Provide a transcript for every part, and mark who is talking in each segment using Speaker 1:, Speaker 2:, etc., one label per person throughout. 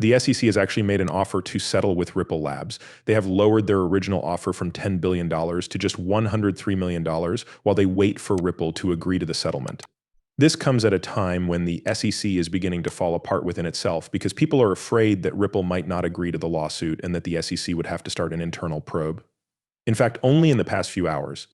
Speaker 1: The SEC has actually made an offer to settle with Ripple Labs. They have lowered their original offer from $10 billion to just $103 million while they wait for Ripple to agree to the settlement. This comes at a time when the SEC is beginning to fall apart within itself because people are afraid that Ripple might not agree to the lawsuit and that the SEC would have to start an internal probe. In fact, only in the past few hours,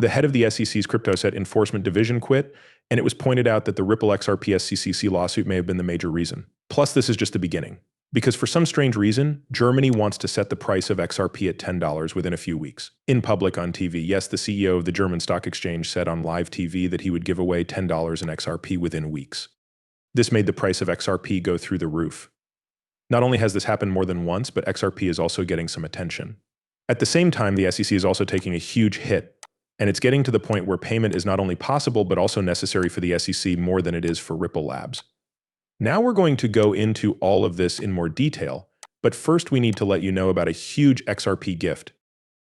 Speaker 1: the head of the SEC's crypto asset enforcement division quit, and it was pointed out that the Ripple XRP SCCC lawsuit may have been the major reason. Plus, this is just the beginning. Because for some strange reason, Germany wants to set the price of XRP at $10 within a few weeks. In public on TV, yes, the CEO of the German stock exchange said on live TV that he would give away $10 in XRP within weeks. This made the price of XRP go through the roof. Not only has this happened more than once, but XRP is also getting some attention. At the same time, the SEC is also taking a huge hit, and it's getting to the point where payment is not only possible, but also necessary for the SEC more than it is for Ripple Labs. Now we're going to go into all of this in more detail, but first we need to let you know about a huge XRP gift.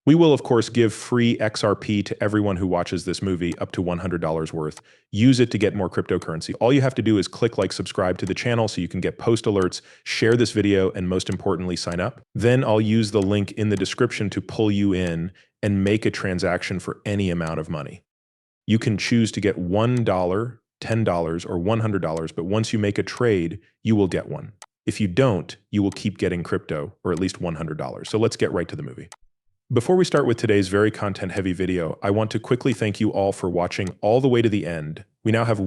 Speaker 1: We will, of course, give free XRP to everyone who watches this movie, up to $100 worth. Use it to get more cryptocurrency. All you have to do is click like, subscribe to the channel so you can get post alerts, share this video, and most importantly, sign up. Then I'll use the link in the description to pull you in and make a transaction for any amount of money. You can choose to get $1, $10, or $100, but once you make a trade, you will get one. If you don't, you will keep getting crypto, or at least $100. So let's get right to the movie. Before we start with today's very content-heavy video, I want to quickly thank you all for watching all the way to the end. We now have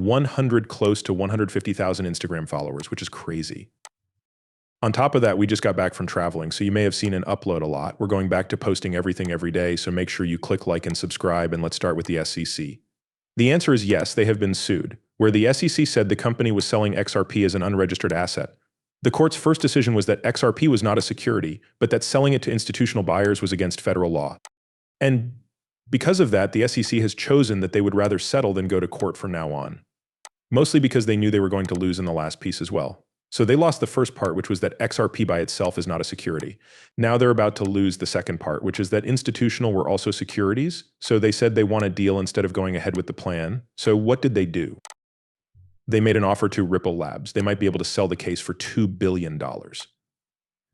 Speaker 1: close to 150,000 Instagram followers, which is crazy. On top of that, we just got back from traveling, so you may have seen an upload a lot. We're going back to posting everything every day, so make sure you click like and subscribe, and let's start with the SEC. The answer is yes, they have been sued, where the SEC said the company was selling XRP as an unregistered asset. The court's first decision was that XRP was not a security, but that selling it to institutional buyers was against federal law. And because of that, the SEC has chosen that they would rather settle than go to court from now on. Mostly because they knew they were going to lose in the last piece as well. So they lost the first part, which was that XRP by itself is not a security. Now they're about to lose the second part, which is that institutional were also securities. So they said they want a deal instead of going ahead with the plan. So what did they do? They made an offer to Ripple Labs. They might be able to sell the case for $2 billion.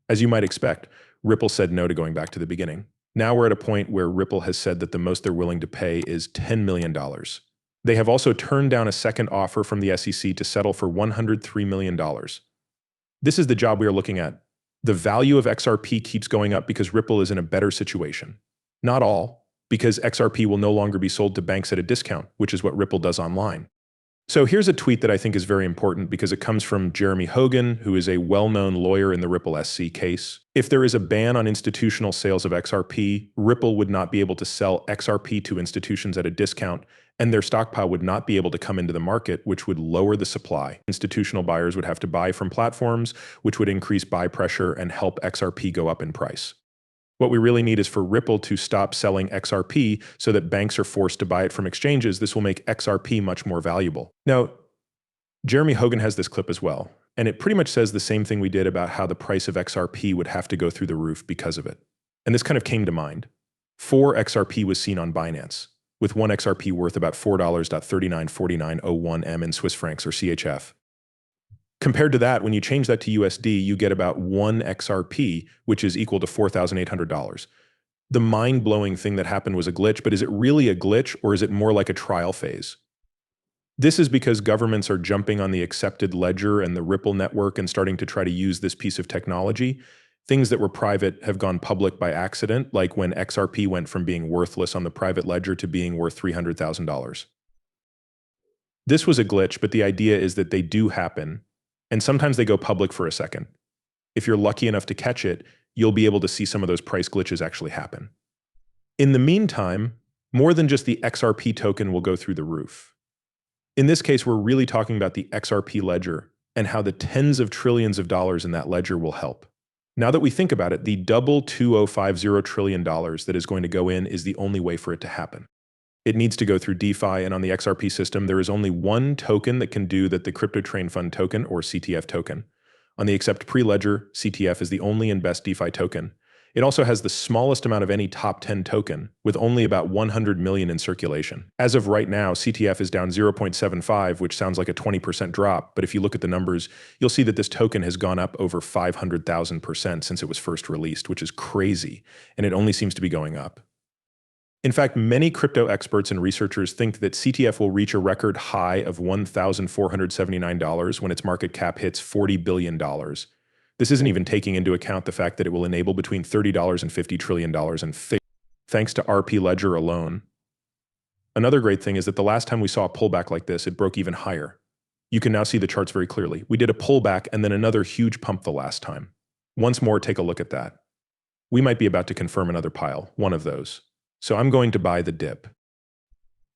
Speaker 1: As you might expect, Ripple said no to going back to the beginning. Now we're at a point where Ripple has said that the most they're willing to pay is $10 million. They have also turned down a second offer from the SEC to settle for $103 million. This is the job we are looking at. The value of XRP keeps going up because Ripple is in a better situation. Not all, because XRP will no longer be sold to banks at a discount, which is what Ripple does online. So here's a tweet that I think is very important because it comes from Jeremy Hogan, who is a well-known lawyer in the Ripple SC case. If there is a ban on institutional sales of XRP, Ripple would not be able to sell XRP to institutions at a discount, and their stockpile would not be able to come into the market, which would lower the supply. Institutional buyers would have to buy from platforms, which would increase buy pressure and help XRP go up in price. What we really need is for Ripple to stop selling XRP so that banks are forced to buy it from exchanges. This will make XRP much more valuable. Now, Jeremy Hogan has this clip as well, and it pretty much says the same thing we did about how the price of XRP would have to go through the roof because of it. And this kind of came to mind. 4 XRP was seen on Binance, with 1 XRP worth about $4.394901 M in Swiss francs or CHF. Compared to that, when you change that to USD, you get about 1 XRP, which is equal to $4,800. The mind-blowing thing that happened was a glitch, but is it really a glitch or is it more like a trial phase? This is because governments are jumping on the accepted ledger and the Ripple network and starting to try to use this piece of technology. Things that were private have gone public by accident, like when XRP went from being worthless on the private ledger to being worth $300,000. This was a glitch, but the idea is that they do happen. And sometimes they go public for a second. If you're lucky enough to catch it, you'll be able to see some of those price glitches actually happen. In the meantime, more than just the XRP token will go through the roof. In this case, we're really talking about the XRP ledger and how the tens of trillions of dollars in that ledger will help. Now that we think about it, the double $2050 trillion that is going to go in is the only way for it to happen. It needs to go through DeFi, and on the XRP system, there is only one token that can do that, the Crypto Train Fund token, or CTF token. On the Accept Pre-Ledger, CTF is the only and best DeFi token. It also has the smallest amount of any top 10 token, with only about 100 million in circulation. As of right now, CTF is down 0.75, which sounds like a 20% drop, but if you look at the numbers, you'll see that this token has gone up over 500,000% since it was first released, which is crazy, and it only seems to be going up. In fact, many crypto experts and researchers think that CTF will reach a record high of $1,479 when its market cap hits $40 billion. This isn't even taking into account the fact that it will enable between $30 and $50 trillion in FIG, thanks to RP Ledger alone. Another great thing is that the last time we saw a pullback like this, it broke even higher. You can now see the charts very clearly. We did a pullback and then another huge pump the last time. Once more, take a look at that. We might be about to confirm another pile, one of those. So I'm going to buy the dip.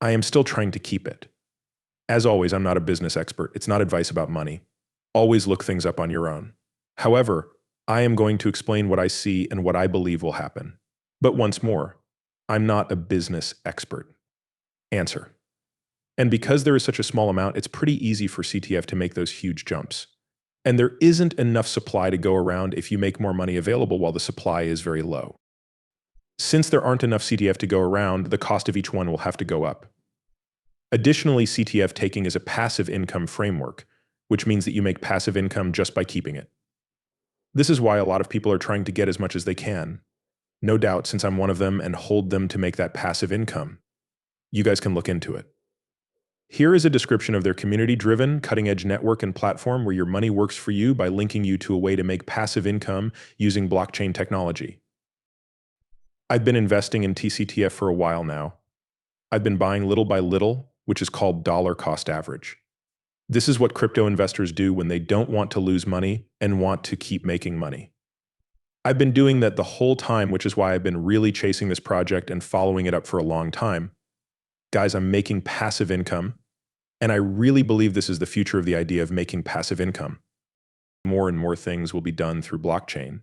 Speaker 1: I am still trying to keep it. As always, I'm not a business expert. It's not advice about money. Always look things up on your own. However, I am going to explain what I see and what I believe will happen. But once more, I'm not a business expert. Answer. And because there is such a small amount, it's pretty easy for CTF to make those huge jumps. And there isn't enough supply to go around if you make more money available while the supply is very low. Since there aren't enough CTF to go around, the cost of each one will have to go up. Additionally, CTF taking is a passive income framework, which means that you make passive income just by keeping it. This is why a lot of people are trying to get as much as they can. No doubt, since I'm one of them, and hold them to make that passive income. You guys can look into it. Here is a description of their community-driven, cutting-edge network and platform where your money works for you by linking you to a way to make passive income using blockchain technology. I've been investing in TCTF for a while now. I've been buying little by little, which is called dollar cost average. This is what crypto investors do when they don't want to lose money and want to keep making money. I've been doing that the whole time, which is why I've been really chasing this project and following it up for a long time. Guys, I'm making passive income, and I really believe this is the future of the idea of making passive income. More and more things will be done through blockchain.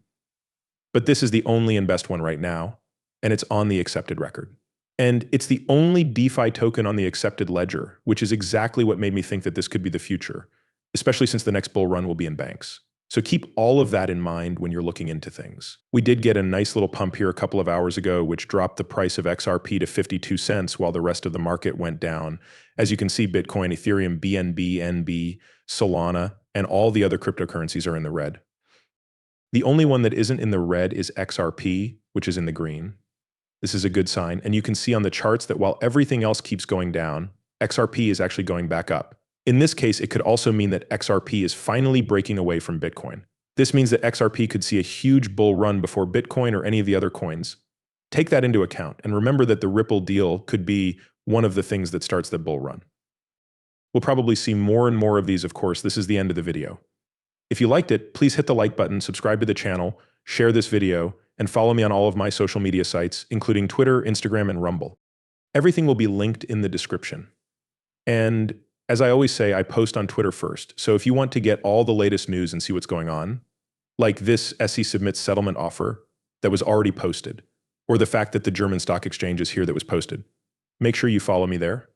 Speaker 1: But this is the only and best one right now, and it's on the accepted record. And it's the only DeFi token on the accepted ledger, which is exactly what made me think that this could be the future, especially since the next bull run will be in banks. So keep all of that in mind when you're looking into things. We did get a nice little pump here a couple of hours ago, which dropped the price of XRP to 52 cents while the rest of the market went down. As you can see, Bitcoin, Ethereum, BNB, NB, Solana, and all the other cryptocurrencies are in the red. The only one that isn't in the red is XRP, which is in the green. This is a good sign, and you can see on the charts that while everything else keeps going down, XRP is actually going back up. In this case, it could also mean that XRP is finally breaking away from Bitcoin. This means that XRP could see a huge bull run before Bitcoin or any of the other coins. Take that into account, and remember that the Ripple deal could be one of the things that starts the bull run. We'll probably see more and more of these, of course. This is the end of the video. If you liked it, please hit the like button, subscribe to the channel, share this video, and follow me on all of my social media sites, including Twitter, Instagram, and Rumble. Everything will be linked in the description. And as I always say, I post on Twitter first. So if you want to get all the latest news and see what's going on, like this SE submits settlement offer that was already posted, or the fact that the German stock exchange is here that was posted, make sure you follow me there.